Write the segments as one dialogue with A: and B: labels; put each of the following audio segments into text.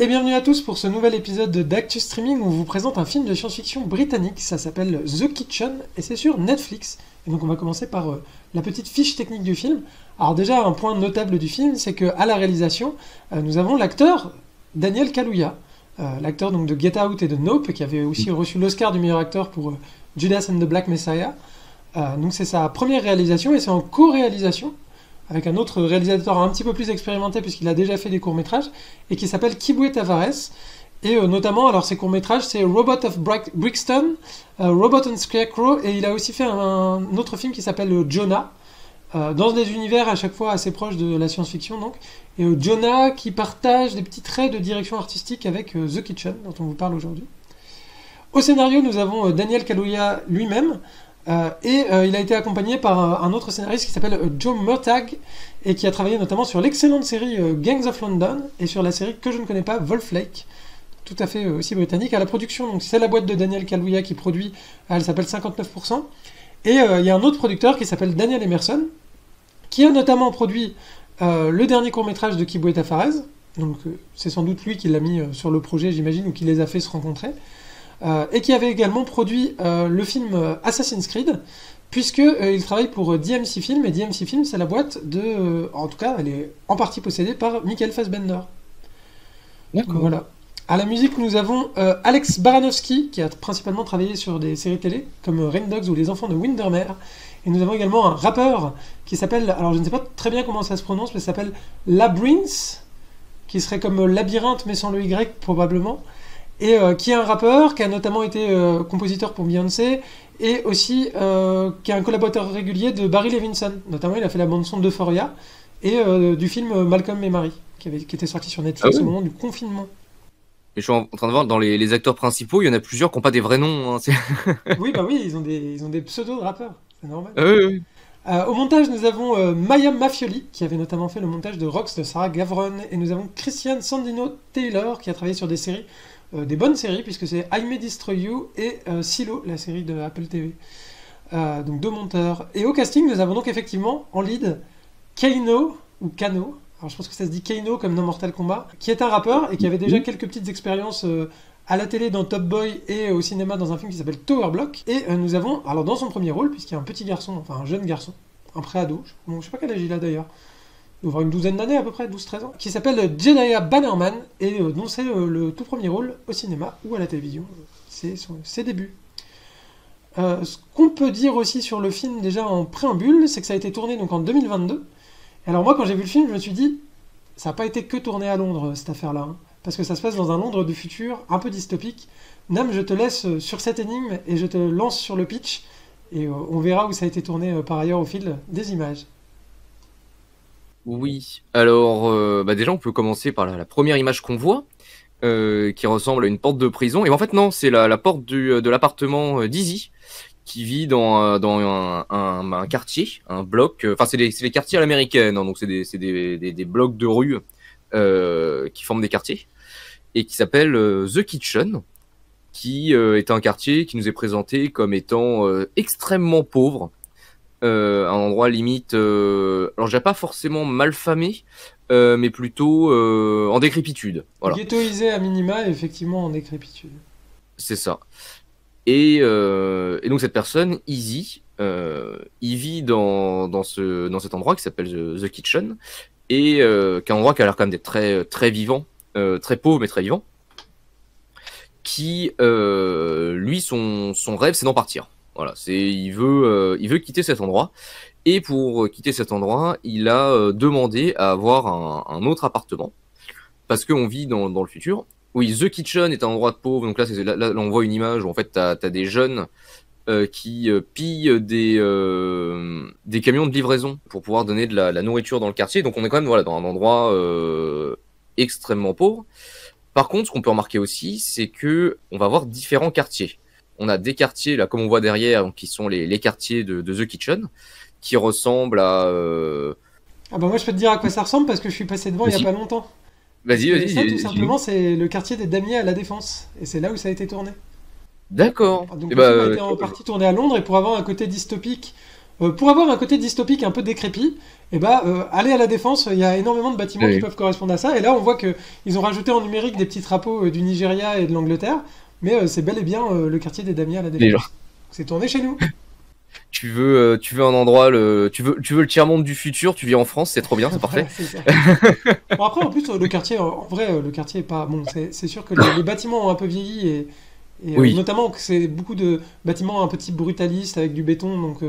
A: Et bienvenue à tous pour ce nouvel épisode d'Actu Streaming où on vous présente un film de science-fiction britannique, ça s'appelle The Kitchen et c'est sur Netflix. Et donc on va commencer par la petite fiche technique du film. Alors déjà un point notable du film, c'est qu'à la réalisation, nous avons l'acteur Daniel Kaluuya, l'acteur donc de Get Out et de Nope, qui avait aussi reçu l'Oscar du meilleur acteur pour Judas and the Black Messiah. Donc c'est sa première réalisation et c'est en co-réalisation avec un autre réalisateur un petit peu plus expérimenté puisqu'il a déjà fait des courts-métrages, et qui s'appelle Kibwe Tavares. Et notamment, alors ses courts-métrages, c'est Robot of Brixton, Robot and Scarecrow, et il a aussi fait un autre film qui s'appelle Jonah, dans des univers à chaque fois assez proches de la science-fiction, donc. Et Jonah qui partage des petits traits de direction artistique avec The Kitchen, dont on vous parle aujourd'hui. Au scénario, nous avons Daniel Kaluuya lui-même, il a été accompagné par un autre scénariste qui s'appelle Joe Murtagh et qui a travaillé notamment sur l'excellente série Gangs of London et sur la série que je ne connais pas, Wolf Lake, tout à fait aussi britannique. À la production, donc c'est la boîte de Daniel Kaluuya qui produit, elle s'appelle 59%, et il y a un autre producteur qui s'appelle Daniel Emerson qui a notamment produit le dernier court-métrage de Kibwe Tavares, donc c'est sans doute lui qui l'a mis sur le projet, j'imagine, ou qui les a fait se rencontrer. Et qui avait également produit le film Assassin's Creed, puisqu'il travaille pour DMC Film, et DMC Film, c'est la boîte de... en tout cas, elle est en partie possédée par Michael Fassbender.
B: D'accord.
A: Voilà. À la musique, nous avons Alex Baranowski, qui a principalement travaillé sur des séries télé, comme Rain Dogs ou Les Enfants de Windermere. Et nous avons également un rappeur qui s'appelle... alors je ne sais pas très bien comment ça se prononce, mais ça s'appelle Labrinth, qui serait comme labyrinthe, mais sans le Y, probablement. Et qui est un rappeur, qui a notamment été compositeur pour Beyoncé, et aussi qui est un collaborateur régulier de Barry Levinson. Notamment, il a fait la bande-son d'Euphoria, et du film Malcolm et Marie, qui était sorti sur Netflix au moment du confinement.
B: Et je suis en train de voir, dans les acteurs principaux, il y en a plusieurs qui n'ont pas des vrais noms. Hein,
A: Oui, bah oui, ils ont des pseudos de rappeurs, c'est normal.
B: oui.
A: Au montage, nous avons Maya Mafioli, qui avait notamment fait le montage de Rox de Sarah Gavron, et nous avons Christian Sandino Taylor, qui a travaillé sur des séries, des bonnes séries, puisque c'est I May Destroy You et Silo, la série de Apple TV. Donc deux monteurs. Et au casting, nous avons donc effectivement en lead Kano, ou Kano, alors je pense que ça se dit Kano comme dans Mortal Kombat, qui est un rappeur et qui avait déjà quelques petites expériences à la télé dans Top Boy et au cinéma dans un film qui s'appelle Tower Block. Et nous avons, alors dans son premier rôle, puisqu'il y a un petit garçon, enfin un jeune garçon, un préado, je sais pas quel âge il a d'ailleurs, il doit avoir une douzaine d'années à peu près, 12-13 ans, qui s'appelle Jedediah Bannerman, et dont c'est le tout premier rôle au cinéma ou à la télévision. C'est ses débuts. Ce qu'on peut dire aussi sur le film, déjà en préambule, c'est que ça a été tourné donc en 2022. Et alors moi, quand j'ai vu le film, je me suis dit, ça n'a pas été que tourné à Londres, cette affaire-là, hein, parce que ça se passe dans un Londres du futur, un peu dystopique. Nam, je te laisse sur cette énigme, et je te lance sur le pitch, et on verra où ça a été tourné par ailleurs au fil des images.
B: Oui. Alors, déjà, on peut commencer par la première image qu'on voit, qui ressemble à une porte de prison. Et en fait, non, c'est la porte de l'appartement d'Izzy, qui vit dans un quartier, un bloc. Enfin, c'est les quartiers à l'américaine, hein, donc c'est des blocs de rue qui forment des quartiers, et qui s'appelle The Kitchen, qui est un quartier qui nous est présenté comme étant extrêmement pauvre. Un endroit limite, alors je dirais pas forcément malfamé, mais plutôt en décrépitude. Voilà.
A: Ghettoisé à minima, et effectivement en décrépitude.
B: C'est ça. Et donc cette personne, Izzy, il vit dans cet endroit qui s'appelle The Kitchen, et qui est un endroit qui a l'air quand même d'être très, très vivant, très pauvre mais très vivant, qui, lui, son rêve, c'est d'en partir. Voilà, il veut quitter cet endroit, et pour quitter cet endroit, il a demandé à avoir un autre appartement, parce qu'on vit dans le futur. Oui, The Kitchen est un endroit de pauvre, donc là on voit une image où en fait t'as des jeunes qui pillent des camions de livraison pour pouvoir donner de la nourriture dans le quartier, donc on est quand même dans un endroit extrêmement pauvre. Par contre, ce qu'on peut remarquer aussi, c'est que on va avoir différents quartiers. On a des quartiers, là, comme on voit derrière, qui sont les quartiers de The Kitchen, qui ressemblent à...
A: Ah bah moi je peux te dire à quoi ça ressemble, parce que je suis passé devant il y a pas longtemps.
B: Vas-y.
A: Ça, tout simplement, c'est le quartier des Damiers à La Défense. Et c'est là où ça a été tourné.
B: D'accord.
A: Donc le film a été en partie tourné à Londres, et pour avoir un côté dystopique, pour avoir un côté dystopique un peu décrépit, et aller à la Défense, il y a énormément de bâtiments qui peuvent correspondre à ça. Et là, on voit qu'ils ont rajouté en numérique des petits drapeaux du Nigeria et de l'Angleterre, mais c'est bel et bien le quartier des Damiers à la Défense. C'est tourné chez nous.
B: Tu veux un endroit, tu veux le tiers-monde du futur, tu vis en France, c'est trop bien, c'est parfait.
A: C'est ça. Bon, après, en plus, le quartier, en vrai, le quartier est pas... Bon, c'est sûr que les bâtiments ont un peu vieilli, et
B: oui.
A: Notamment que c'est beaucoup de bâtiments un peu type brutaliste avec du béton, donc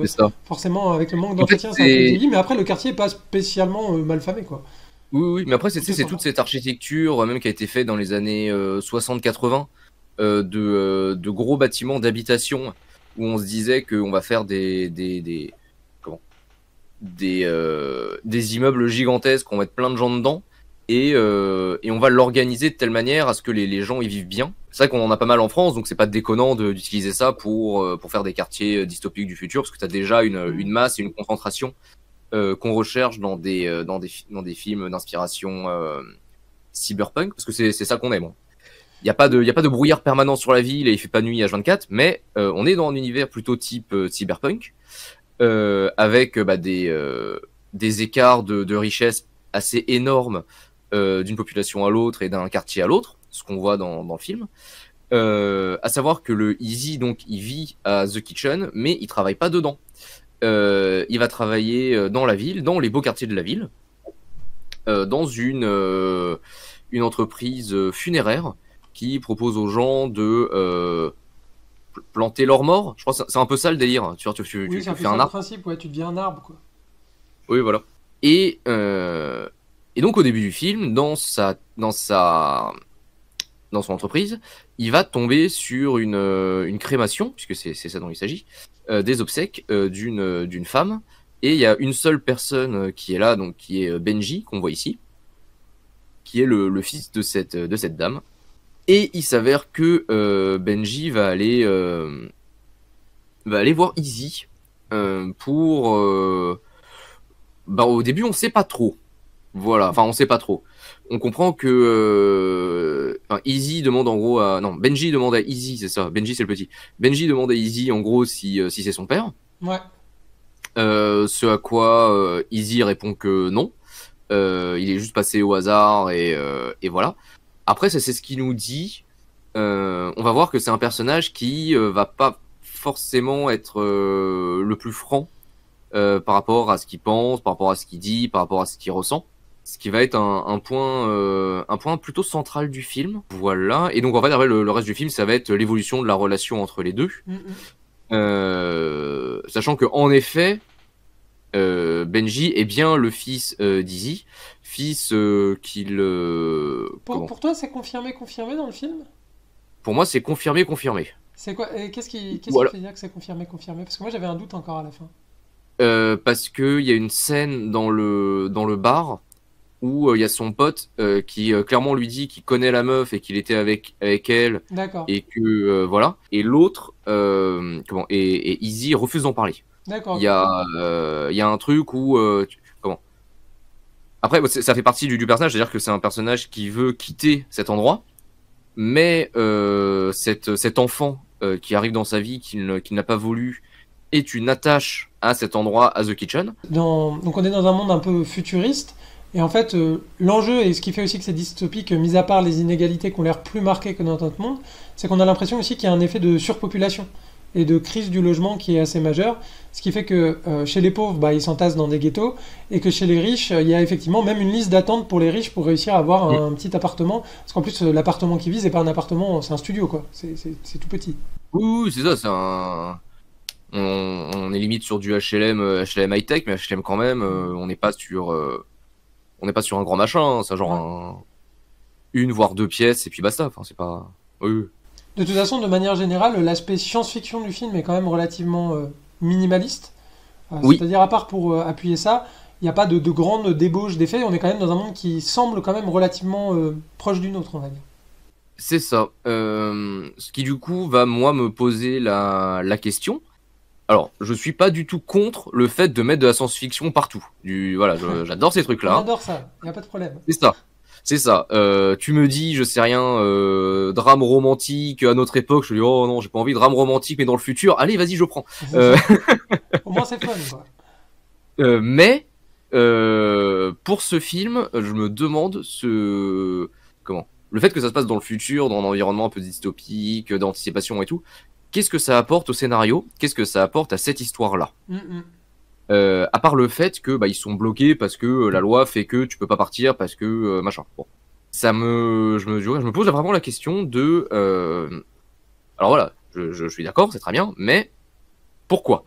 A: forcément, avec le manque d'entretien, c'est un peu vieilli, mais après, le quartier n'est pas spécialement mal famé, quoi.
B: Oui, mais après, c'est toute cette architecture, même qui a été faite dans les années 60-80, de gros bâtiments d'habitation, où on se disait qu'on va faire des immeubles gigantesques, on va mettre plein de gens dedans, et on va l'organiser de telle manière à ce que les gens y vivent bien. C'est vrai qu'on en a pas mal en France, donc c'est pas déconnant d'utiliser ça pour faire des quartiers dystopiques du futur, parce que tu as déjà une masse et une concentration qu'on recherche dans des films d'inspiration cyberpunk, parce que c'est ça qu'on aime. Il n'y a pas de brouillard permanent sur la ville et il fait pas nuit H24, mais on est dans un univers plutôt type cyberpunk, avec des écarts de richesse assez énormes d'une population à l'autre et d'un quartier à l'autre, ce qu'on voit dans le film. À savoir que le Easy, donc, il vit à The Kitchen, mais il travaille pas dedans. Il va travailler dans la ville, dans les beaux quartiers de la ville, dans une entreprise funéraire qui propose aux gens de planter leurs morts. Je crois que c'est un peu ça le délire. Tu
A: oui,
B: fais un arbre.
A: Principe, ouais, tu deviens un arbre, quoi.
B: Oui, voilà. Et donc au début du film, dans son entreprise, il va tomber sur une crémation, puisque c'est ça dont il s'agit, des obsèques d'une femme, et il y a une seule personne qui est là, donc qui est Benji, qu'on voit ici, qui est le fils de cette dame. Et il s'avère que Benji va aller voir Easy pour... au début, on sait pas trop. Voilà, enfin, on sait pas trop. On comprend que Easy demande en gros à... Non, Benji demande à Easy, c'est ça. Benji, c'est le petit. Benji demande à Easy, en gros, si c'est son père.
A: Ouais.
B: Ce à quoi Easy répond que non. Il est juste passé au hasard et voilà. Après, c'est ce qu'il nous dit. On va voir que c'est un personnage qui va pas forcément être le plus franc par rapport à ce qu'il pense, par rapport à ce qu'il dit, par rapport à ce qu'il ressent. Ce qui va être un point plutôt central du film. Voilà. Et donc, en fait, après, le reste du film, ça va être l'évolution de la relation entre les deux. Sachant que, en effet, Benji est bien le fils d'Easy. Fils qu'il...
A: Pour toi, c'est confirmé dans le film ?
B: Pour moi, c'est confirmé.
A: C'est quoi ? Qu'est-ce qui fait dire que c'est confirmé ? Parce que moi, j'avais un doute encore à la fin.
B: Parce qu'il y a une scène dans le bar où il y a son pote qui clairement lui dit qu'il connaît la meuf et qu'il était avec elle.
A: D'accord.
B: Et que voilà. Et l'autre, et Easy refuse d'en parler.
A: D'accord.
B: Il y a un truc où Après, ça fait partie du personnage, c'est-à-dire que c'est un personnage qui veut quitter cet endroit, mais cet enfant qui arrive dans sa vie, qu'il n'a pas voulu, est une attache à cet endroit, à The Kitchen.
A: Donc on est dans un monde un peu futuriste, et en fait l'enjeu, et ce qui fait aussi que c'est dystopique, mis à part les inégalités qui ont l'air plus marquées que dans notre monde, c'est qu'on a l'impression aussi qu'il y a un effet de surpopulation et de crise du logement qui est assez majeur, ce qui fait que chez les pauvres, ils s'entassent dans des ghettos, et que chez les riches, il y a effectivement même une liste d'attente pour les riches pour réussir à avoir un petit appartement, parce qu'en plus l'appartement qu'ils visent n'est pas un appartement, c'est un studio, quoi. C'est tout petit.
B: Oui, c'est ça, c'est un... On est limite sur du HLM high-tech, mais HLM quand même, on n'est pas sur un grand machin, hein, c'est genre une voire deux pièces, et puis basta, enfin c'est pas... Oui.
A: De toute façon, de manière générale, l'aspect science-fiction du film est quand même relativement minimaliste.
B: Oui.
A: C'est-à-dire, à part pour appuyer ça, il n'y a pas de grande débauche d'effets. On est quand même dans un monde qui semble quand même relativement proche du nôtre, on va dire.
B: C'est ça. Ce qui, du coup, va, moi, me poser la question. Alors, je suis pas du tout contre le fait de mettre de la science-fiction partout. Voilà, j'adore ces trucs-là.
A: On adore ça, il n'y a pas de problème.
B: C'est ça. C'est ça. Tu me dis, je sais rien, drame romantique à notre époque. Je te dis, oh non, j'ai pas envie de drame romantique, mais dans le futur. Allez, vas-y, je prends. Euh,
A: Au moins c'est fun, quoi.
B: mais pour ce film, je me demande comment le fait que ça se passe dans le futur, dans un environnement un peu dystopique, d'anticipation et tout. Qu'est-ce que ça apporte au scénario? Qu'est-ce que ça apporte à cette histoire-là? À part le fait que ils sont bloqués parce que la loi fait que tu peux pas partir parce que machin. Bon, je me pose vraiment la question de. Alors voilà, je suis d'accord, c'est très bien, mais pourquoi?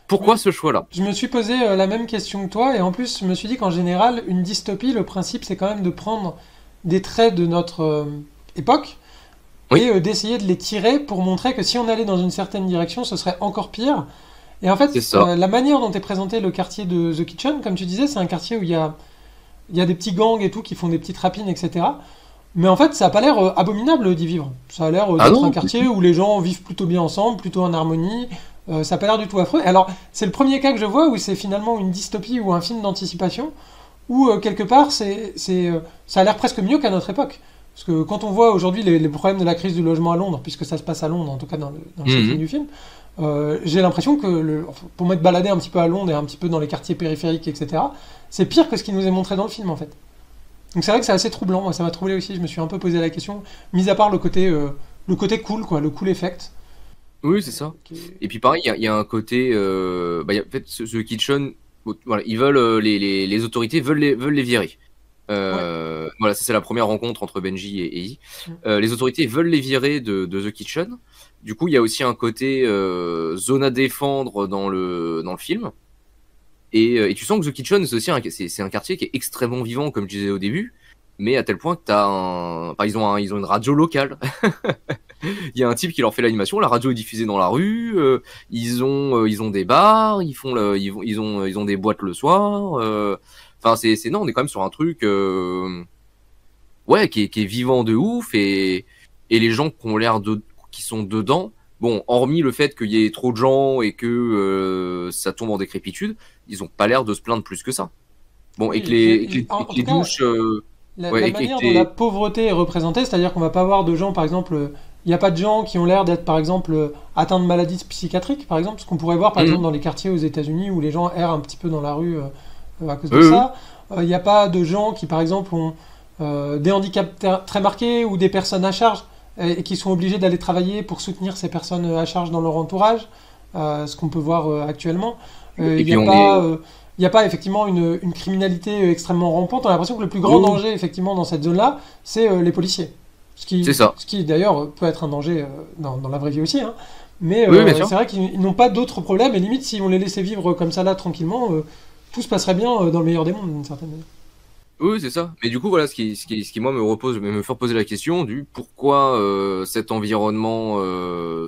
B: Pourquoi
A: Oui.
B: ce choix-là?
A: Je me suis posé la même question que toi, et en plus, je me suis dit qu'en général, une dystopie, le principe, c'est quand même de prendre des traits de notre époque
B: Oui,
A: et d'essayer de les tirer pour montrer que si on allait dans une certaine direction, ce serait encore pire. Et en
B: c'est
A: fait,
B: ça.
A: la manière dont est présenté le quartier de The Kitchen, comme tu disais, c'est un quartier où il y a des petits gangs et tout qui font des petites rapines, etc. Mais en fait, ça a pas l'air abominable d'y vivre. Ça a l'air
B: Ah
A: d'être un
B: non?
A: quartier où les gens vivent plutôt bien ensemble, plutôt en harmonie. Ça a pas l'air du tout affreux. Alors, c'est le premier cas que je vois où c'est finalement une dystopie ou un film d'anticipation, où quelque part, ça a l'air presque mieux qu'à notre époque. Parce que quand on voit aujourd'hui les problèmes de la crise du logement à Londres, puisque ça se passe à Londres, en tout cas dans le setting
B: Mhm.
A: du film, j'ai l'impression que, enfin, pour m'être baladé un petit peu à Londres et un petit peu dans les quartiers périphériques, etc., c'est pire que ce qui nous est montré dans le film, en fait. Donc c'est vrai que c'est assez troublant, moi ça m'a troublé aussi, je me suis un peu posé la question, mis à part le côté cool, quoi, le cool effect.
B: Oui, c'est ça.
A: qui est-
B: Et puis pareil, il y a un côté, en fait, ce Kitchen, bon, voilà, ils veulent les autorités veulent les virer.
A: Ouais.
B: Voilà, ça c'est la première rencontre entre Benji et Izzy.
A: Mm.
B: Les autorités veulent les virer de The Kitchen. Du coup, il y a aussi un côté zone à défendre dans le film. Et tu sens que The Kitchen, c'est aussi c'est un quartier qui est extrêmement vivant, comme je disais au début, mais à tel point que enfin, ils ont une radio locale. Il y a un type qui leur fait l'animation, la radio est diffusée dans la rue, ils ont des bars, ils ont des boîtes le soir. Enfin, non, on est quand même sur un truc, ouais, qui est vivant de ouf et les gens qui sont dedans. Bon, hormis le fait qu'il y ait trop de gens et que ça tombe en décrépitude, ils ont pas l'air de se plaindre plus que ça. Bon, et que
A: Oui,
B: les, et que les, et
A: en
B: que
A: tout
B: les
A: cas,
B: douches,
A: la
B: ouais, et que
A: manière dont la
B: les,
A: pauvreté est représentée, c'est-à-dire qu'on va pas voir de gens, par exemple, il n'y a pas de gens qui ont l'air d'être, par exemple, atteints de maladies psychiatriques, par exemple, ce qu'on pourrait voir, par exemple,
B: Mhm.
A: dans les quartiers aux États-Unis où les gens errent un petit peu dans la rue à cause de
B: Oui,
A: ça. Il n'y a pas de gens qui, par exemple, ont des handicaps très marqués ou des personnes à charge et qui sont obligés d'aller travailler pour soutenir ces personnes à charge dans leur entourage, ce qu'on peut voir actuellement.
B: et
A: Il n'y
B: puis
A: a
B: on est,
A: pas il n'y a pas effectivement une criminalité extrêmement rampante. On a l'impression que le plus grand
B: oui, oui,
A: danger effectivement dans cette zone-là, c'est les policiers.
B: c'est ça.
A: Ce qui d'ailleurs peut être un danger dans la vraie vie aussi. Hein. Mais
B: Oui, bien sûr.
A: c'est vrai qu'ils n'ont pas d'autres problèmes. Et limite, si on les laissait vivre comme ça là tranquillement, tout se passerait bien dans le meilleur des mondes d'une certaine manière.
B: Oui, c'est ça. Mais du coup, voilà, ce qui moi me fait poser la question du pourquoi cet environnement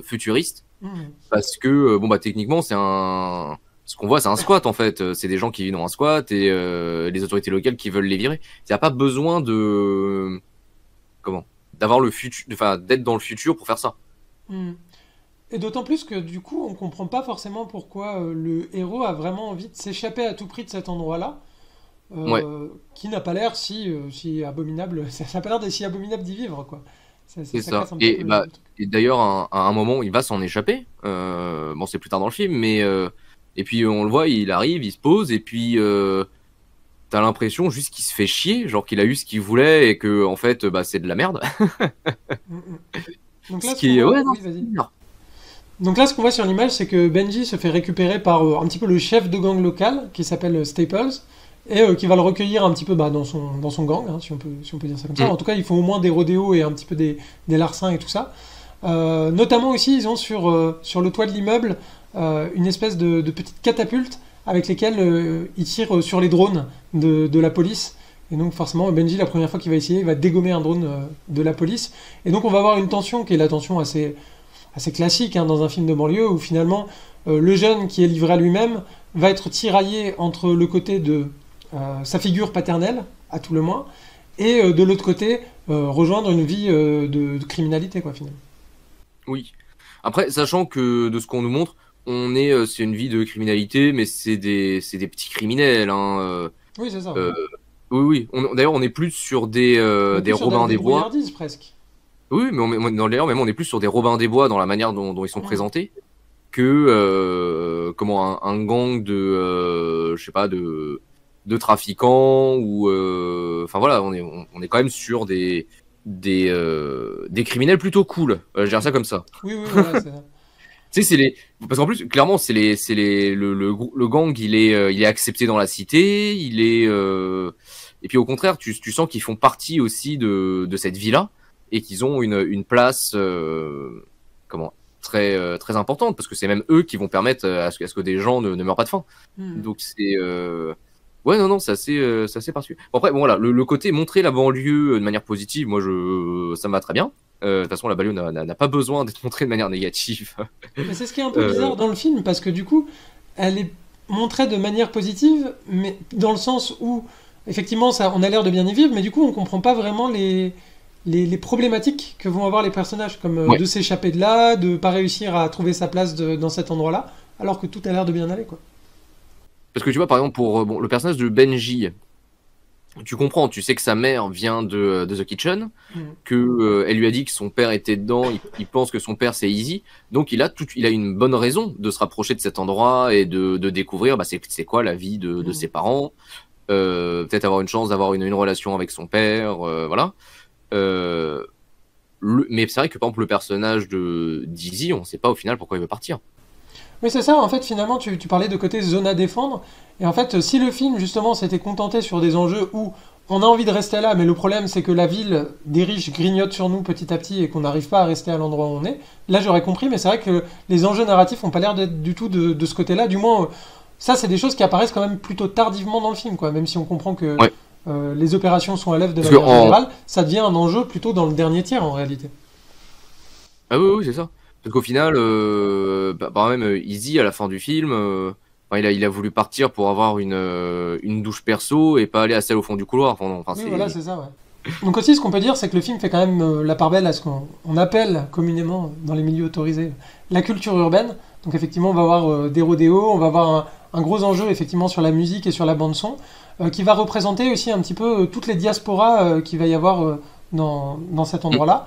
B: futuriste.
A: Mhm.
B: Parce que techniquement, ce qu'on voit, c'est un squat en fait. C'est des gens qui vivent dans un squat et les autorités locales qui veulent les virer. Il n'y a pas besoin de comment d'avoir le futur, enfin d'être dans le futur pour faire ça.
A: Mhm. Et d'autant plus que du coup, on comprend pas forcément pourquoi le héros a vraiment envie de s'échapper à tout prix de cet endroit-là.
B: Ouais,
A: Qui n'a pas l'air si abominable. Ça n'a pas l'air d'être si abominable d'y vivre, quoi.
B: c'est
A: Ça
B: ça.
A: casse un petit peu
B: Et
A: le truc.
B: et d'ailleurs, à un moment, il va s'en échapper. Bon, c'est plus tard dans le film, mais et puis on le voit, il arrive, il se pose, et puis t'as l'impression juste qu'il se fait chier, genre qu'il a eu ce qu'il voulait et que en fait, c'est de la merde.
A: Mm, mm. Donc là,
B: Ce
A: ce qu'on
B: qui est, ouais,
A: voit,
B: non,
A: oui,
B: c'est
A: vas-y.
B: bizarre.
A: Donc là, ce qu'on voit sur l'image, c'est que Benji se fait récupérer par un petit peu le chef de gang local, qui s'appelle Staples, et qui va le recueillir un petit peu dans son gang, hein, si on peut dire ça comme ça.
B: Mm.
A: En tout cas, ils font au moins des rodéos et un petit peu des larcins et tout ça. Notamment aussi, ils ont sur le toit de l'immeuble une espèce de petite catapulte avec lesquelles ils tirent sur les drones de la police. Et donc forcément, Benji, la première fois qu'il va essayer, il va dégommer un drone de la police. Et donc on va avoir une tension qui est la tension assez classique hein, dans un film de banlieue où finalement le jeune qui est livré à lui-même va être tiraillé entre le côté de sa figure paternelle, à tout le moins, et de l'autre côté rejoindre une vie de criminalité quoi finalement.
B: Oui. Après, sachant que de ce qu'on nous montre, c'est une vie de criminalité, mais c'est des petits criminels, hein.
A: Oui c'est ça.
B: Euh,
A: Ouais.
B: Oui, oui. D'ailleurs, on est plus sur
A: On est
B: des
A: plus sur de la
B: Robins des Bois.
A: débrouillardise presque.
B: Oui, mais dans l'air, même on est plus sur des Robins des Bois dans la manière dont ils sont
A: Mm.
B: présentés que comment un gang de je sais pas de trafiquants ou enfin voilà, on est quand même sur des criminels plutôt cool. Je dirais ça comme ça.
A: Oui, oui, voilà, c'est ça.
B: Tu sais, parce qu'en plus clairement le gang il est accepté dans la cité, et puis au contraire tu sens qu'ils font partie aussi de cette vie-là et qu'ils ont une place comment très importante parce que c'est même eux qui vont permettre à ce que des gens ne meurent pas de faim.
A: Mm.
B: Donc c'est ouais non c'est assez particulier. Bon, après bon voilà le côté montrer la banlieue de manière positive, moi ça me va très bien. De toute façon la banlieue n'a pas besoin d'être montrée de manière négative.
A: Mais c'est ce qui est un peu
B: Euh,
A: bizarre dans le film, parce que du coup, elle est montrée de manière positive, mais dans le sens où, effectivement, ça, on a l'air de bien y vivre, mais du coup, on comprend pas vraiment les problématiques que vont avoir les personnages, comme
B: ouais.
A: de s'échapper de là, de pas réussir à trouver sa place dans cet endroit-là, alors que tout a l'air de bien aller, quoi.
B: Parce que tu vois par exemple pour bon, le personnage de Benji, tu comprends, tu sais que sa mère vient de The Kitchen,
A: Mm.
B: que elle lui a dit que son père était dedans, il pense que son père c'est Easy, donc il a une bonne raison de se rapprocher de cet endroit et de découvrir bah, c'est quoi la vie de
A: Mm.
B: ses parents, peut-être avoir une chance d'avoir une relation avec son père, voilà. Euh, mais c'est vrai que par exemple le personnage de d'Easy, on sait pas au final pourquoi il veut partir.
A: Oui, c'est ça, en fait, finalement, tu parlais de côté zone à défendre. Et en fait, si le film, justement, s'était contenté sur des enjeux où on a envie de rester là, mais le problème, c'est que la ville des riches grignote sur nous petit à petit et qu'on n'arrive pas à rester à l'endroit où on est, là, j'aurais compris, mais c'est vrai que les enjeux narratifs n'ont pas l'air d'être du tout de ce côté-là. Du moins, ça, c'est des choses qui apparaissent quand même plutôt tardivement dans le film, quoi. Même si on comprend que
B: Ouais.
A: les opérations sont à l'œuvre de
B: Parce que
A: manière générale, ça devient un enjeu plutôt dans le dernier tiers, en réalité.
B: ah oui, oui, c'est ça. Parce qu'au final, bah, même Easy à la fin du film, enfin, il a voulu partir pour avoir une douche perso et pas aller à celle au fond du couloir. Enfin, non, enfin,
A: Oui, voilà,
B: c'est
A: c'est ça, ouais. Donc aussi, ce qu'on peut dire, c'est que le film fait quand même la part belle à ce qu'on appelle communément dans les milieux autorisés la culture urbaine. Donc effectivement, on va avoir des rodéos, on va avoir un gros enjeu effectivement sur la musique et sur la bande son, qui va représenter aussi un petit peu toutes les diasporas qu'il va y avoir dans cet endroit-là.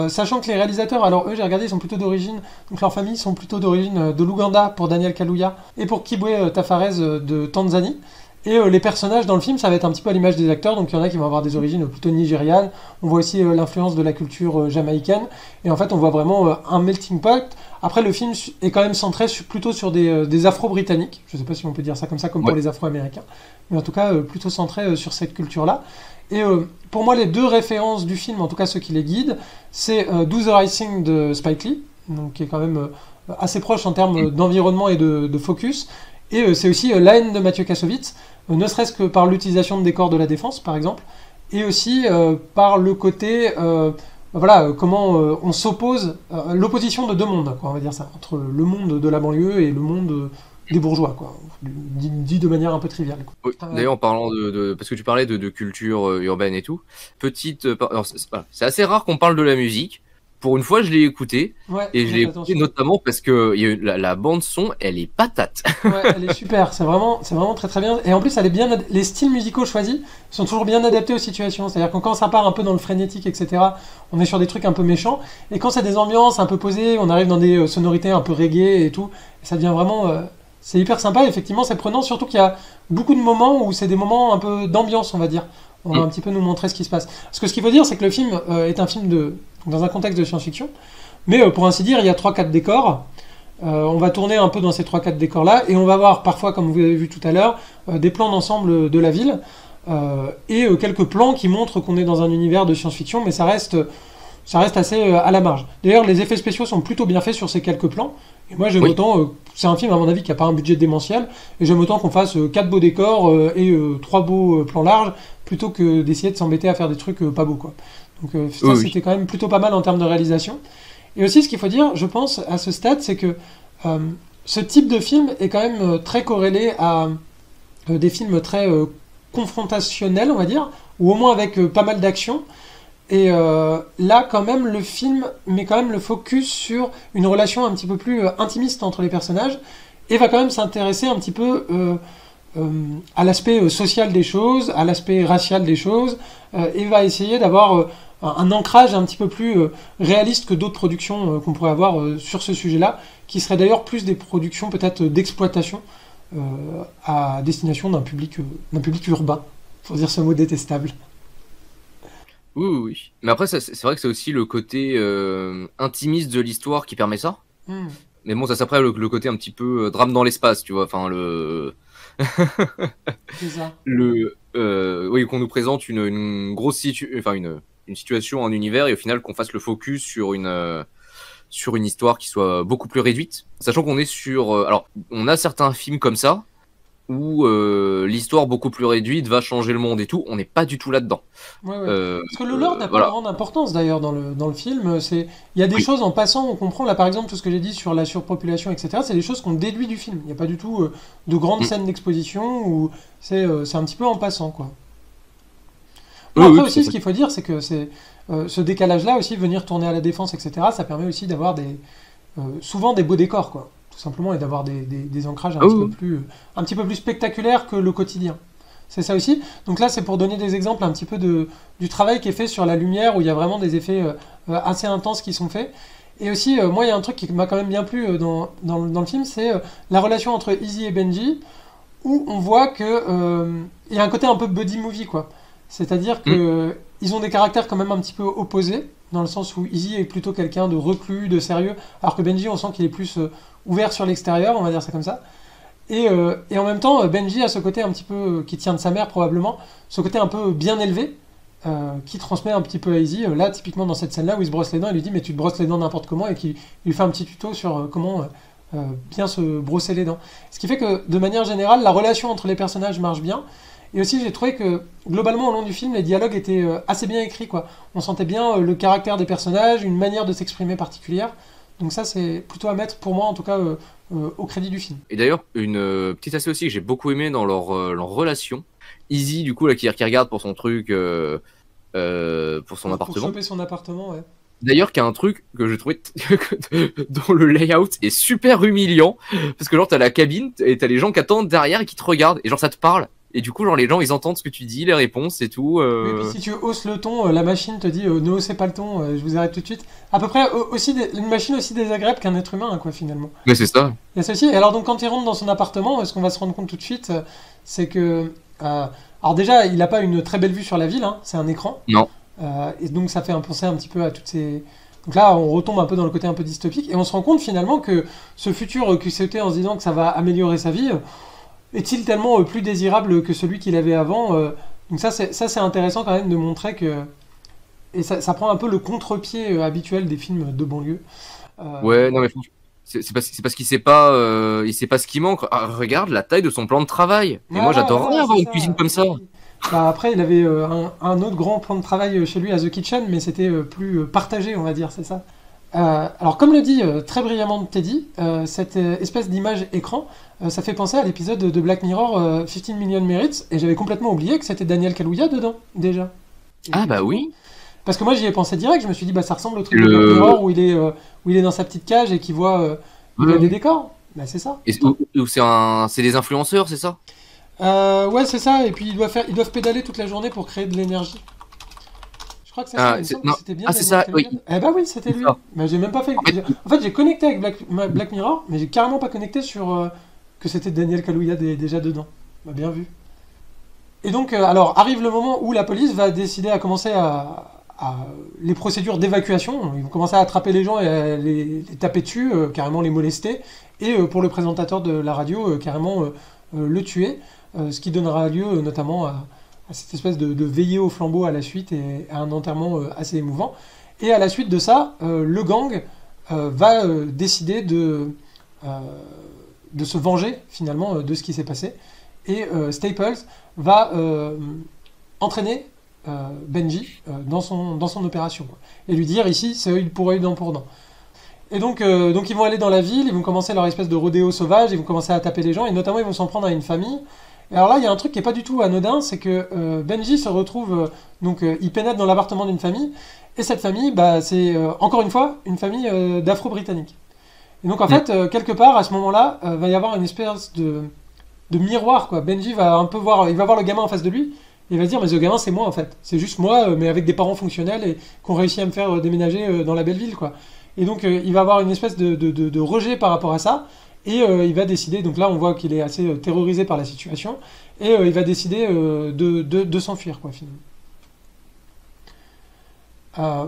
A: Sachant que les réalisateurs, alors eux j'ai regardé, ils sont plutôt d'origine, donc leurs familles sont plutôt d'origine de l'Ouganda pour Daniel Kaluuya et pour Kibwe Tafarez de Tanzanie. Et les personnages dans le film, ça va être un petit peu à l'image des acteurs, donc il y en a qui vont avoir des origines plutôt nigérianes, on voit aussi l'influence de la culture jamaïcaine, et en fait on voit vraiment un melting pot. Après le film est quand même centré plutôt sur des afro-britanniques, je sais pas si on peut dire ça comme ça, comme pour
B: ouais.
A: les afro-américains, mais en tout cas plutôt centré sur cette culture-là. Et pour moi les deux références du film, en tout cas ceux qui les guident, c'est Do the Right Thing de Spike Lee, donc qui est quand même assez proche en termes d'environnement et de focus, et c'est aussi La haine de Mathieu Kassovitz, ne serait-ce que par l'utilisation de décors de la défense, par exemple, et aussi par le côté, voilà, comment on s'oppose, l'opposition de deux mondes, quoi, on va dire ça, entre le monde de la banlieue et le monde des bourgeois, quoi, dit de manière un peu triviale, quoi.
B: Oui. D'ailleurs, en parlant parce que tu parlais de culture urbaine et tout, alors, voilà, c'est assez rare qu'on parle de la musique. Pour une fois, je l'ai écouté
A: Ouais,
B: et
A: faut
B: je l'ai
A: faire
B: écouté
A: attention.
B: notamment parce que la bande son, elle est patate.
A: Ouais, elle est super, c'est vraiment très très bien. Et en plus, elle est bien, les styles musicaux choisis sont toujours bien adaptés aux situations. C'est-à-dire que quand ça part un peu dans le frénétique, etc., on est sur des trucs un peu méchants. Et quand c'est des ambiances un peu posées, on arrive dans des sonorités un peu reggae et tout, ça devient vraiment, c'est hyper sympa. Effectivement, c'est prenant, surtout qu'il y a beaucoup de moments où c'est des moments un peu d'ambiance, on va dire. On va un petit peu nous montrer ce qui se passe. Parce que ce qu'il faut dire, c'est que le film est un film dans un contexte de science-fiction. Mais pour ainsi dire, il y a 3-4 décors. On va tourner un peu dans ces 3-4 décors-là, et on va voir parfois, comme vous avez vu tout à l'heure, des plans d'ensemble de la ville, et quelques plans qui montrent qu'on est dans un univers de science-fiction, mais ça reste assez à la marge. D'ailleurs, les effets spéciaux sont plutôt bien faits sur ces quelques plans, et moi j'aime
B: Oui.
A: autant, c'est un film à mon avis qui n'a pas un budget démentiel, et j'aime autant qu'on fasse 4 beaux décors et 3 beaux plans larges, plutôt que d'essayer de s'embêter à faire des trucs pas beaux, quoi. Donc ça,
B: Oui, oui.
A: c'était quand même plutôt pas mal en termes de réalisation. Et aussi, ce qu'il faut dire, je pense, à ce stade, c'est que ce type de film est quand même très corrélé à des films très confrontationnels, on va dire, ou au moins avec pas mal d'action. Et là, quand même, le film met quand même le focus sur une relation un petit peu plus intimiste entre les personnages, et va quand même s'intéresser un petit peu à l'aspect social des choses, à l'aspect racial des choses, et va essayer d'avoir un ancrage un petit peu plus réaliste que d'autres productions qu'on pourrait avoir sur ce sujet-là, qui seraient d'ailleurs plus des productions peut-être d'exploitation à destination d'un public urbain, pour dire ce mot détestable.
B: Oui, oui, oui. Mais après, c'est vrai que c'est aussi le côté intimiste de l'histoire qui permet ça.
A: Hmm,
B: Mais bon, ça c'est après le côté un petit peu drame dans l'espace, tu vois. Enfin,
A: c'est ça.
B: oui, qu'on nous présente une grosse enfin une situation, un univers, et au final qu'on fasse le focus sur une histoire qui soit beaucoup plus réduite. Sachant qu'on est sur, alors, on a certains films comme ça où l'histoire beaucoup plus réduite va changer le monde et tout. On n'est pas du tout là-dedans.
A: Ouais, ouais. Parce que le lore n'a pas
B: Voilà.
A: grande importance d'ailleurs dans le film. Il y a des
B: Oui.
A: choses en passant, on comprend. Là par exemple, tout ce que j'ai dit sur la surpopulation, etc., c'est des choses qu'on déduit du film. Il n'y a pas du tout de grandes
B: Mm.
A: scènes d'exposition où c'est un petit peu en passant, quoi. Bon,
B: Oui,
A: après
B: oui, tout
A: aussi,
B: à
A: ce
B: fait.
A: qu'il faut dire, c'est que ce décalage-là aussi, venir tourner à la Défense, etc., ça permet aussi d'avoir souvent des beaux décors, quoi. Tout simplement, et d'avoir des ancrages
B: Ah oui, oui.
A: un petit peu plus spectaculaires que le quotidien. C'est ça aussi. Donc là, c'est pour donner des exemples un petit peu du travail qui est fait sur la lumière, où il y a vraiment des effets assez intenses qui sont faits. Et aussi, moi, il y a un truc qui m'a quand même bien plu dans le film, c'est la relation entre Izzy et Benji, où on voit que il y a un côté un peu buddy movie, quoi. C'est-à-dire que
B: Mm.
A: ils ont des caractères quand même un petit peu opposés, dans le sens où Izzy est plutôt quelqu'un de reclus, de sérieux, alors que Benji, on sent qu'il est plus ouvert sur l'extérieur, on va dire ça comme ça. Et en même temps, Benji a ce côté un petit peu qui tient de sa mère probablement, ce côté un peu bien élevé, qui transmet un petit peu à Izzy. Là, typiquement dans cette scène-là où il se brosse les dents, il lui dit mais tu te brosses les dents n'importe comment, et qu'il lui fait un petit tuto sur comment bien se brosser les dents. Ce qui fait que de manière générale, la relation entre les personnages marche bien. Et aussi, j'ai trouvé que globalement, au long du film, les dialogues étaient assez bien écrits, quoi. On sentait bien le caractère des personnages, une manière de s'exprimer particulière. Donc ça, c'est plutôt à mettre pour moi, en tout cas, au crédit du film.
B: Et d'ailleurs, une petite aspect aussi que j'ai beaucoup aimé dans leur relation. Izzy, du coup, là, qui regarde pour son truc, pour son
A: Pour
B: appartement.
A: choper son appartement, ouais.
B: D'ailleurs, qu'il y a un truc que j'ai trouvé dont le layout est super humiliant, parce que genre t'as la cabine et t'as les gens qui attendent derrière et qui te regardent et genre ça te parle. Et du coup, genre les gens ils entendent ce que tu dis, les réponses et tout.
A: Oui, et puis si tu hausses le ton, la machine te dit ne haussez pas le ton, je vous arrête tout de suite. À peu près aussi une machine aussi désagréable qu'un être humain, hein, quoi, finalement.
B: Mais c'est ça.
A: Il y a ceci. Et alors donc quand il rentre dans son appartement, ce qu'on va se rendre compte tout de suite, c'est que alors déjà il n'a pas une très belle vue sur la ville, hein, c'est un écran.
B: Non.
A: Et donc ça fait penser un petit peu à toutes ces... Donc là on retombe un peu dans le côté un peu dystopique et on se rend compte finalement que ce futur QCT en se disant que ça va améliorer sa vie, est-il tellement plus désirable que celui qu'il avait avant. Donc ça c'est intéressant quand même de montrer que... Et ça prend un peu le contre-pied habituel des films de banlieue.
B: Ouais, non mais c'est parce il sait pas ce qui manque. Ah, regarde la taille de son plan de travail. Et moi j'adorerais
A: Voilà,
B: avoir
A: c'est
B: une
A: ça.
B: cuisine comme ça.
A: Oui. Bah, après, il avait un autre grand plan de travail chez lui à The Kitchen, mais c'était plus partagé, on va dire, c'est ça. Alors, comme le dit très brillamment Teddy, cette espèce d'image écran, ça fait penser à l'épisode de Black Mirror 15 Million Merits, et j'avais complètement oublié que c'était Daniel Kaluuya dedans, déjà.
B: Ah bah
A: Effectivement.
B: oui.
A: Parce que moi, j'y ai pensé direct, je me suis dit, bah, ça ressemble au truc de Black
B: Le
A: Mirror où il est dans sa petite cage et qu'il voit il a des décors. Bah, c'est ça.
B: ou c'est des influenceurs, c'est ça?
A: Ouais, c'est ça, et puis ils doivent pédaler toute la journée pour créer de l'énergie. Je crois que c'est ça, il me semble que
B: Non.
A: c'était bien
B: Ah c'est
A: Daniel
B: ça. Oui.
A: Kaluuya. Eh bah oui, c'était
B: C'est
A: lui.
B: ça.
A: Mais j'ai même pas fait.
B: En fait,
A: En fait, j'ai connecté avec Black Mirror, mais j'ai carrément pas connecté sur que c'était Daniel Kaluuya déjà dedans. Bah, bien vu. Et donc, alors, arrive le moment où la police va décider à commencer à les procédures d'évacuation. Ils vont commencer à attraper les gens et à les taper dessus, carrément les molester. Et pour le présentateur de la radio, carrément le tuer. Ce qui donnera lieu notamment à cette espèce de veillée au flambeau à la suite et à un enterrement assez émouvant. Et à la suite de ça, le gang va décider euh, de se venger finalement de ce qui s'est passé. Et Staples va entraîner Benji dans son opération, quoi. Et lui dire ici c'est œil pour œil, dent pour dent. Et donc ils vont aller dans la ville, ils vont commencer leur espèce de rodéo sauvage, ils vont commencer à taper les gens et notamment ils vont s'en prendre à une famille. Et alors là il y a un truc qui est pas du tout anodin, c'est que Benji se retrouve il pénètre dans l'appartement d'une famille et cette famille bah c'est encore une fois une famille d'Afro-Britanniques. Et donc en fait quelque part à ce moment-là va y avoir une espèce de miroir, quoi. Benji va un peu voir, il va voir le gamin en face de lui, et il va se dire, mais ce gamin, c'est moi, en fait. C'est juste moi, mais avec des parents fonctionnels et qu'on réussit à me faire déménager dans la belle ville, quoi. Et donc, il va avoir une espèce de rejet par rapport à ça, et il va décider, donc là, on voit qu'il est assez terrorisé par la situation, et il va décider de s'enfuir, quoi, finalement.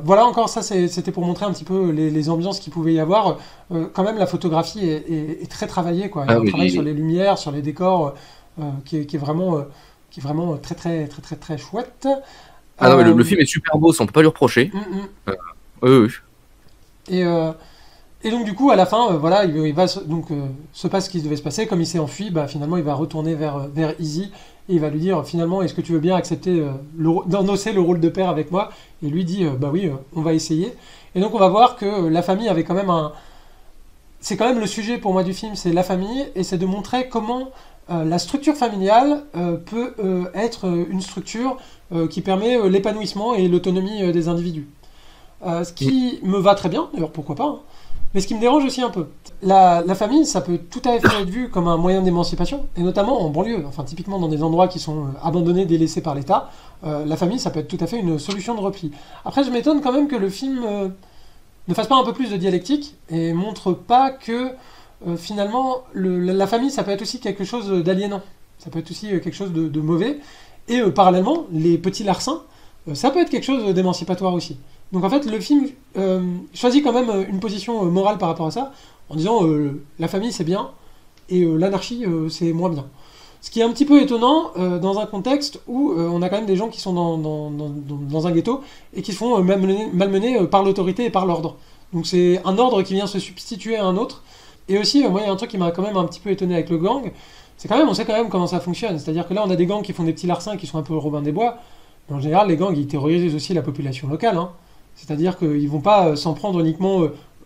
A: Voilà, encore ça, c'était pour montrer un petit peu les ambiances qu'il pouvait y avoir. Quand même, la photographie est très travaillée, quoi. Il y
B: Ah
A: a un
B: oui,
A: travail sur les lumières, sur les décors, qui est vraiment très, très, très, très, très chouette.
B: ah non, mais
A: Euh,
B: le film est super beau, ça on peut pas lui reprocher.
A: mm, mm.
B: Euh, oui, oui.
A: Et, euh, et donc, du coup, à la fin, voilà, il va donc se passe ce qui devait se passer. Comme il s'est enfui, bah, finalement, il va retourner vers Izzy et il va lui dire finalement, est-ce que tu veux bien accepter d'endosser le rôle de père avec moi? Et lui dit, bah oui, on va essayer. Et donc, on va voir que la famille avait quand même un. C'est quand même le sujet pour moi du film, c'est la famille, et c'est de montrer comment la structure familiale peut être une structure qui permet l'épanouissement et l'autonomie des individus. Ce
B: Mm.
A: qui me va très bien, d'ailleurs pourquoi pas, hein. Mais ce qui me dérange aussi un peu. La famille, ça peut tout à fait être vu comme un moyen d'émancipation, et notamment en banlieue, enfin typiquement dans des endroits qui sont abandonnés, délaissés par l'État. La famille, ça peut être tout à fait une solution de repli. Après, je m'étonne quand même que le film ne fasse pas un peu plus de dialectique et montre pas que finalement la famille, ça peut être aussi quelque chose d'aliénant. Ça peut être aussi quelque chose de mauvais. Et parallèlement, les petits larcins, ça peut être quelque chose d'émancipatoire aussi. Donc en fait, le film choisit quand même une position morale par rapport à ça, en disant la famille c'est bien et l'anarchie c'est moins bien. Ce qui est un petit peu étonnant dans un contexte où on a quand même des gens qui sont dans un ghetto et qui se font malmener par l'autorité et par l'ordre. Donc c'est un ordre qui vient se substituer à un autre. Et aussi, moi il y a un truc qui m'a quand même un petit peu étonné avec le gang, c'est quand même, on sait quand même comment ça fonctionne. C'est-à-dire que là on a des gangs qui font des petits larcins qui sont un peu Robin des Bois. Mais en général, les gangs ils terrorisent aussi la population locale, hein. C'est-à-dire qu'ils vont pas s'en prendre uniquement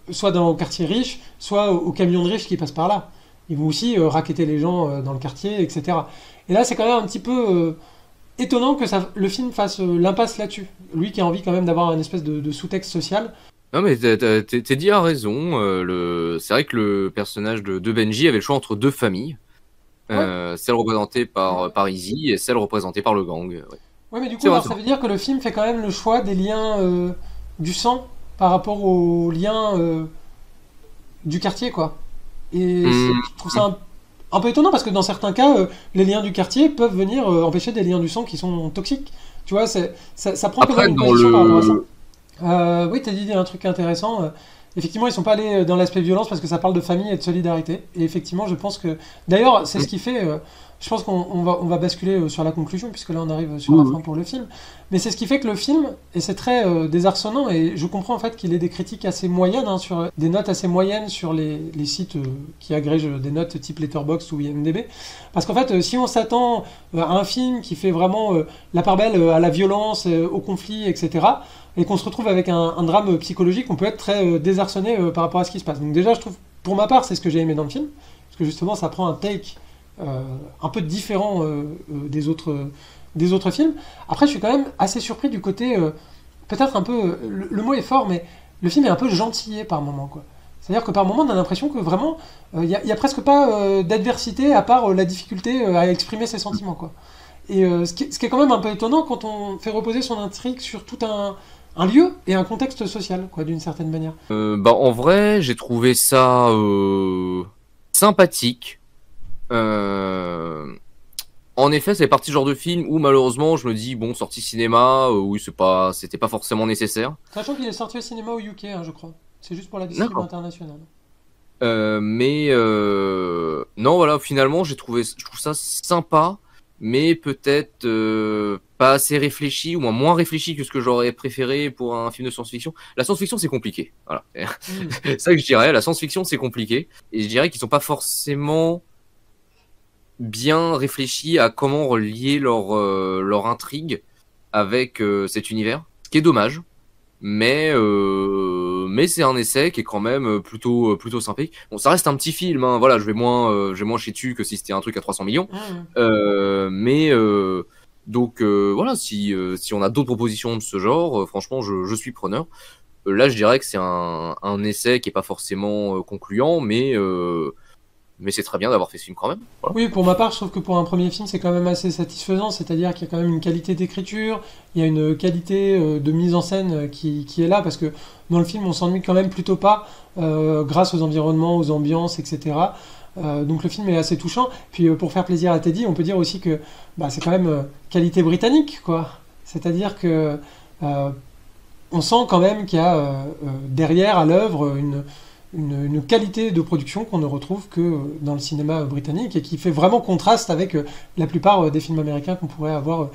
A: soit dans le quartier riche, soit aux camions de riches qui passent par là. Ils vont aussi racketter les gens dans le quartier, etc. Et là, c'est quand même un petit peu étonnant que le film fasse l'impasse là-dessus. Lui qui a envie quand même d'avoir une espèce de sous-texte social.
B: Non, mais Teddy a raison. C'est vrai que le personnage de Benji avait le choix entre deux familles.
A: Ouais,
B: Celle représentée par Izzy et celle représentée par le gang. Ouais.
A: ouais, mais du coup,
B: C'est vrai,
A: alors,
B: c'est
A: ça
B: vrai.
A: veut dire que le film fait quand même le choix des liens du sang par rapport aux liens du quartier, quoi. Et
B: Hum,
A: je trouve ça un peu étonnant parce que dans certains cas, les liens du quartier peuvent venir empêcher des liens du sang qui sont toxiques. Tu vois, ça prend quand même
B: Après,
A: une
B: dans
A: position par rapport à ça.
B: le...
A: Oui, t'as dit un truc intéressant. Effectivement, ils sont pas allés dans l'aspect violence parce que ça parle de famille et de solidarité. Et effectivement, je pense que. D'ailleurs, c'est ce qui fait. Je pense qu'on va basculer sur la conclusion puisque là on arrive sur
B: Oui,
A: la
B: oui.
A: fin pour le film. Mais c'est ce qui fait que le film, et c'est très désarçonnant, et je comprends en fait qu'il ait des critiques assez moyennes, hein, sur des notes assez moyennes sur les sites qui agrègent des notes type Letterboxd ou IMDb. Parce qu'en fait, si on s'attend à un film qui fait vraiment la part belle à la violence, au conflit, etc., et qu'on se retrouve avec un drame psychologique, on peut être très désarçonné par rapport à ce qui se passe. Donc déjà, je trouve, pour ma part, c'est ce que j'ai aimé dans le film, parce que justement, ça prend un take un peu différent des autres films. Après, je suis quand même assez surpris du côté, peut-être un peu, le mot est fort, mais le film est un peu gentillé par moments, quoi. C'est-à-dire que par moments, on a l'impression que vraiment, il y a presque pas d'adversité à part la difficulté à exprimer ses sentiments, quoi. Et ce qui est quand même un peu étonnant quand on fait reposer son intrigue sur tout un lieu et un contexte social, quoi, d'une certaine manière.
B: Bah, en vrai, j'ai trouvé ça sympathique. Euh, En effet, c'est parti genre de film où malheureusement je me dis bon sortie cinéma, oui c'était pas forcément nécessaire.
A: Sachant qu'il est sorti au cinéma au UK, hein, je crois. C'est juste pour la distribution
B: D'accord.
A: internationale.
B: Mais non voilà finalement je trouve ça sympa, mais peut-être pas assez réfléchi ou moins réfléchi que ce que j'aurais préféré pour un film de science-fiction. La science-fiction c'est compliqué, voilà.
A: Mm.
B: C'est ça que je dirais. La science-fiction c'est compliqué et je dirais qu'ils sont pas forcément bien réfléchi à comment relier leur intrigue avec cet univers, ce qui est dommage, mais c'est un essai qui est quand même plutôt sympathique. Bon, ça reste un petit film, hein, voilà, je vais moins chier dessus que si c'était un truc à 300 millions,
A: Mm.
B: mais donc voilà, si on a d'autres propositions de ce genre, franchement, je suis preneur. Là, je dirais que c'est un essai qui est pas forcément concluant, mais c'est très bien d'avoir fait ce film quand même. Voilà.
A: Oui, pour ma part, je trouve que pour un premier film, c'est quand même assez satisfaisant, c'est-à-dire qu'il y a quand même une qualité d'écriture, il y a une qualité de mise en scène qui est là, parce que dans le film, on s'ennuie quand même plutôt pas, grâce aux environnements, aux ambiances, etc. Donc le film est assez touchant. Puis pour faire plaisir à Teddy, on peut dire aussi que bah, c'est quand même qualité britannique, quoi. C'est-à-dire que euh, on sent quand même qu'il y a derrière, à l'œuvre, une qualité de production qu'on ne retrouve que dans le cinéma britannique et qui fait vraiment contraste avec la plupart des films américains qu'on pourrait avoir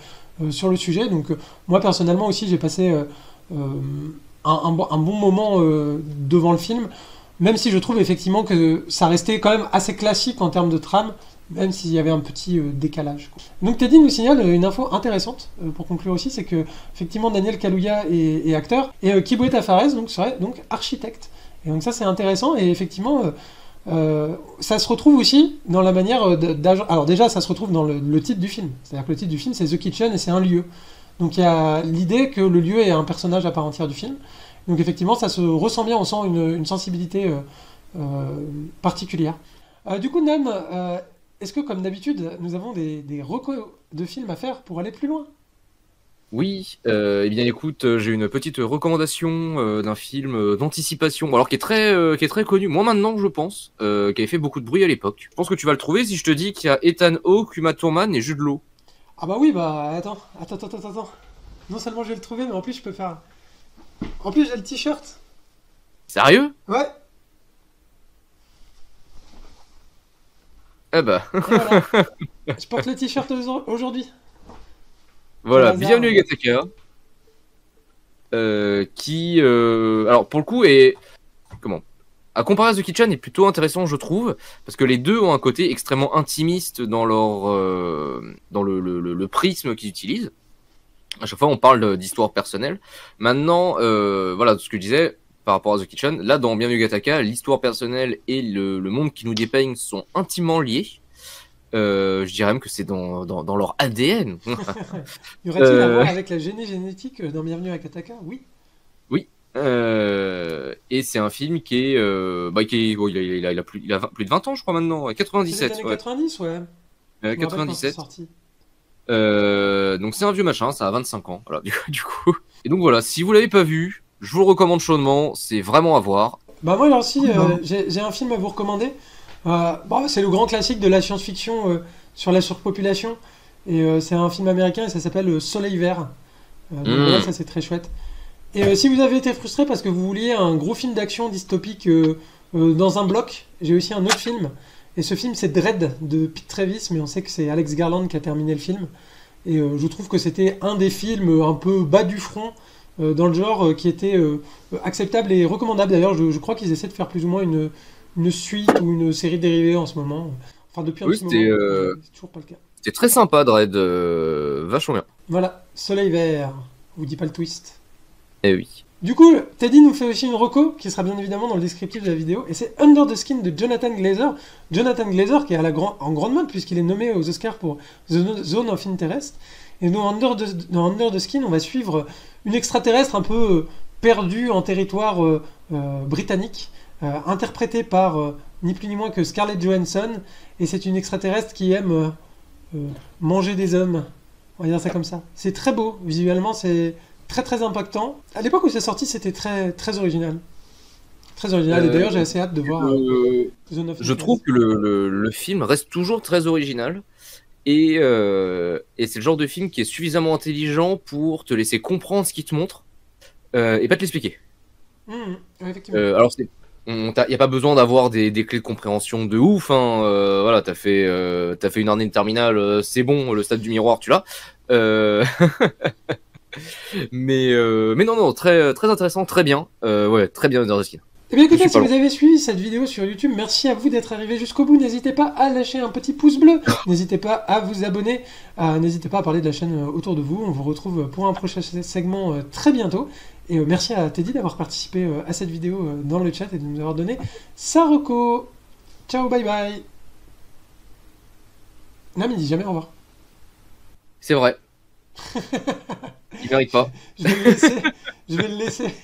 A: sur le sujet. Donc moi personnellement aussi j'ai passé un bon moment devant le film, même si je trouve effectivement que ça restait quand même assez classique en termes de trame, même s'il y avait un petit décalage, quoi. Donc Teddy nous signale une info intéressante pour conclure aussi, c'est que effectivement Daniel Kaluuya est acteur et Kibweta Fares donc serait donc architecte. Et donc ça c'est intéressant et effectivement ça se retrouve aussi dans la manière d'agent. Alors déjà ça se retrouve dans le titre du film, c'est-à-dire que le titre du film c'est The Kitchen et c'est un lieu. Donc il y a l'idée que le lieu est un personnage à part entière du film. Donc effectivement ça se ressent bien, on sent une sensibilité particulière. Du coup Nam, est-ce que comme d'habitude nous avons des recos de films à faire pour aller plus loin?
B: Oui, eh bien écoute, j'ai une petite recommandation d'un film d'anticipation, alors qui est très connu, moins maintenant je pense, qui avait fait beaucoup de bruit à l'époque. Je pense que tu vas le trouver si je te dis qu'il y a Ethan Hawke, Uma Thurman et Jude Law.
A: Ah bah oui, bah attends. Non seulement je vais le trouver, mais en plus je peux faire. En plus j'ai le t-shirt.
B: Sérieux?
A: Ouais,
B: Eh bah,
A: et voilà. Je porte le t-shirt aujourd'hui. Quel
B: voilà,
A: hasard.
B: bienvenue Gataka, alors pour le coup est, comment, à comparer à The Kitchen est plutôt intéressant je trouve, parce que les deux ont un côté extrêmement intimiste dans dans le prisme qu'ils utilisent. À chaque fois, on parle d'histoire personnelle. Maintenant, voilà, ce que je disais par rapport à The Kitchen, là, dans Bienvenue Gataka, l'histoire personnelle et le monde qui nous dépeigne sont intimement liés. Je dirais même que c'est dans leur ADN.
A: Y aurait-il à
B: Euh,
A: voir avec la génétique dans Bienvenue à Kataka? Oui.
B: oui. Et c'est un film qui est, oh, il a plus de 20 ans, je crois maintenant.
A: C'est les
B: 97,
A: années
B: ouais.
A: 90, ouais. Je me rappelle quand c'est
B: 97.
A: sorti.
B: Donc c'est un vieux machin, ça a 25 ans. Voilà, du coup. Et donc voilà, si vous l'avez pas vu, je vous le recommande chaudement, c'est vraiment à voir.
A: Bah moi alors si,
B: Non.
A: j'ai un film à vous recommander. Bah, c'est le grand classique de la science-fiction sur la surpopulation. Et c'est un film américain et ça s'appelle Soleil Vert. Donc voilà,
B: Hmm.
A: ça c'est très chouette. Et si vous avez été frustré parce que vous vouliez un gros film d'action dystopique dans un bloc, j'ai aussi un autre film. Et ce film c'est Dread de Pete Travis, mais on sait que c'est Alex Garland qui a terminé le film. Et je trouve que c'était un des films un peu bas du front dans le genre qui était acceptable et recommandable. D'ailleurs, je crois qu'ils essaient de faire plus ou moins une suite ou une série dérivée en ce moment. Enfin, depuis un
B: Oui,
A: petit moment, mais c'est toujours pas le cas.
B: c'était très sympa, Dredd, vachement bien.
A: Voilà, Soleil Vert, vous dit pas le twist.
B: Eh oui.
A: Du coup, Teddy nous fait aussi une reco qui sera bien évidemment dans le descriptif de la vidéo, et c'est Under the Skin de Jonathan Glazer. Jonathan Glazer qui est en grande mode puisqu'il est nommé aux Oscars pour The Zone of Interest. Et nous, dans Under the Skin, on va suivre une extraterrestre un peu perdue en territoire britannique, interprétée par ni plus ni moins que Scarlett Johansson. Et c'est une extraterrestre qui aime manger des hommes. On va dire ça comme ça. C'est très beau, visuellement, c'est très très impactant. À l'époque où c'est sorti, c'était très très original. Très original. Et d'ailleurs, j'ai assez hâte de voir Zone of
B: Je
A: Interest.
B: trouve que le film reste toujours très original. Et c'est le genre de film qui est suffisamment intelligent pour te laisser comprendre ce qu'il te montre et pas te l'expliquer.
A: Ouais, effectivement.
B: Alors, il n'y a pas besoin d'avoir des clés de compréhension de ouf. Hein. Voilà, t'as fait une année de terminale, c'est bon, le stade du miroir, tu l'as. Euh, mais non, non, très intéressant, très bien. Ouais, très bien, Under the Skin.
A: Eh bien écoutez,
B: suis
A: si
B: pas
A: vous
B: loin.
A: avez suivi cette vidéo sur YouTube, merci à vous d'être arrivé jusqu'au bout. N'hésitez pas à lâcher un petit pouce bleu, n'hésitez pas à vous abonner, n'hésitez pas à parler de la chaîne autour de vous. On vous retrouve pour un prochain segment très bientôt. Et merci à Teddy d'avoir participé à cette vidéo dans le chat et de nous avoir donné sa reco. Ciao, bye bye. Non, mais il dit jamais au revoir.
B: C'est vrai. Il mérite pas.
A: Je vais le laisser. Je vais le laisser.